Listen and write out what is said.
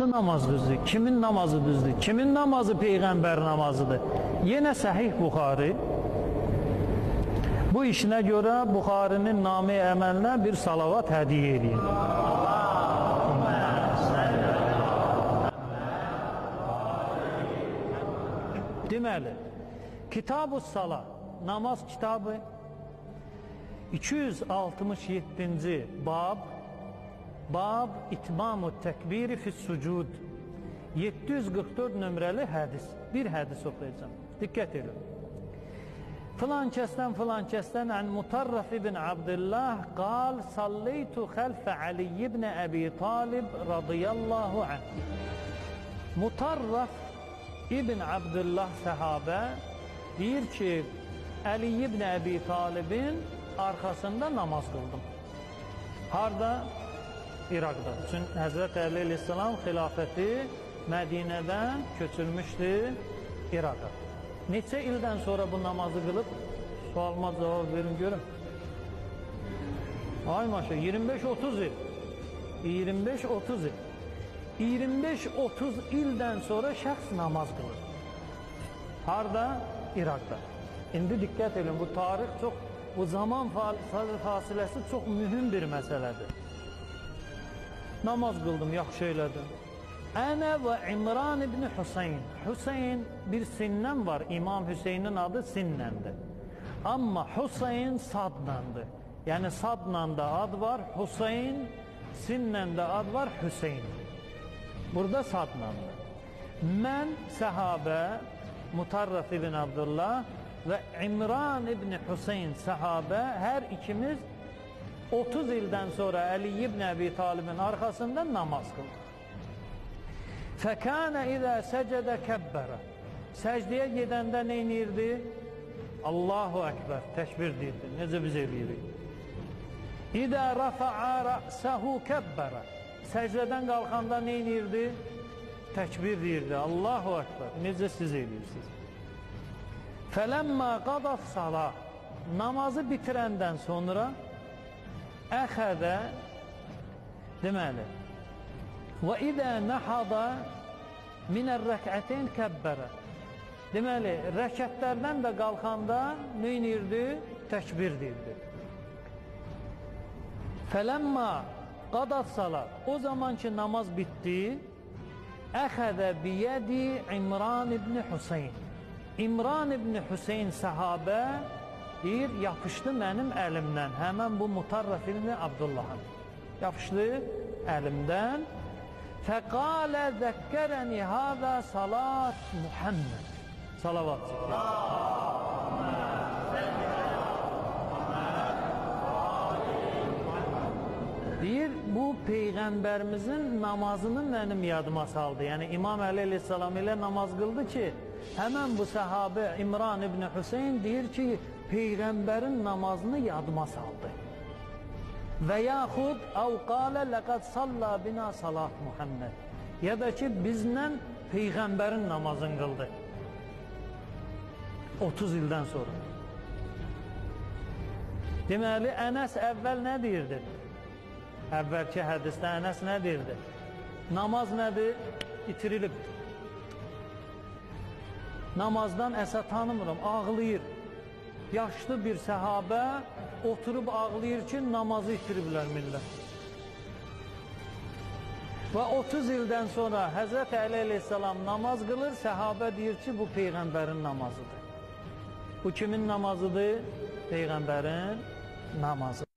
hansı namaz düzdür? Kimin namazı düzdür? Kimin namazı Peyğəmbər namazıdır? Yenə Səhih Buxari. Bu işinə görə Buxarinin namı əməlinə bir salavat hədiyyə edin. Deməli, Kitab-ı Salah, namaz kitabı 267-ci Bab İtmam-ı Təkbiri Fis-Sucud 744 nömrəli hədis. Bir hədis oxuyacağım. Diqqət edin. Filan kəsdən ən Mutarraf ibn Abdullah qal salleytu xəlfə Ali ibn Əbi Talib radiyallahu anh. Mutarraf ibn Abdullah səhabə deyir ki, Ali ibn Əbi Talibin arxasında namaz qıldım. Harada? İraqda. Çünki Həzrət Əli əleyhissalam xilafəti Mədinədən köçülmüşdü İraqa. Neçə ildən sonra bu namazı qılıb? Sualıma cavab verin görüm. Ay maşa, 25-30 il. 25-30 il. 25-30 ildən sonra şəxs namaz qılır. Harada? İraqda. İndi diqqət edin, bu tarix çox, bu zaman fasiləsi çox mühüm bir məsələdir. Namaz qıldım, yaxşı elədim. Ənə və İmran ibn Hüseyin. Hüseyin bir Sinnən var. İmam Hüseynin adı Sinnəndir. Amma Hüseyin Sadnandır. Yəni Sadnanda ad var, Hüseyin, Sinnəndə ad var, Hüseyin. Burada Sadnandır. Mən səhabə, Mutarraf ibn Abdullah və İmran ibn Hüseyin səhabə, hər ikimiz 30 ildən sonra Ali ibn Əbi Talibin arxasında namaz qıldı. Fəkənə izə səcədə kəbbərə. Səcdiyə gedəndə neynirdi? Allahu Əkbər, təkbir deyirdi. Necə biz eləyirik? İdə rəfəə rəsəhu kəbbərə. Səcdədən qalxanda neynirdi? Təkbir deyirdi. Allahu Əkbər. Necə siz eləyirsiniz? Fələmmə qadaf salah. Namazı bitirəndən sonra əxədə deməli və idə nəhada minər rəkətin kəbbərə. Deməli, rəkətlərdən də qalxanda neynirdi? Təkbir deyirdi. Fələmmə qadat salat. O zaman ki namaz bitdi, əxədə biyədi İmran ibn Hüseyin. İmran ibn Hüseyin səhabə deyir, yapışdı mənim əlimdən, həmən bu Mutarraf ibn Abdullahın. Yapışdı əlimdən. Fəqalə zəkkərəni həzə salat Muhammed. Salavat çəkir. Deyir, bu Peyğəmbərimizin namazını mənim yadıma saldı. Yəni İmam Əli əleyhissalam ilə namaz qıldı ki, həmən bu səhabə İmran ibn Hüseyin deyir ki, Peyğəmbərin namazını yadıma saldı. Və yaxud əvqalə ləqəd salla bina salat Muhammed. Ya da ki, bizlə Peyğəmbərin namazını qıldı. 30 ildən sonra. Deməli, Ənəs əvvəl nə deyirdi? Əvvəlki hədisdə Ənəs nə deyirdi? Namaz nədir? İtirilib. Namazdan əsə tanımıram, ağlayır. Yaşlı bir səhabə oturub ağlayır ki, namazı itiriblər millət. Və 30 ildən sonra Həzrət Əli əleyhissalam namaz qılır, səhabə deyir ki, bu Peyğəmbərin namazıdır. Bu kimin namazıdır? Peyğəmbərin namazı.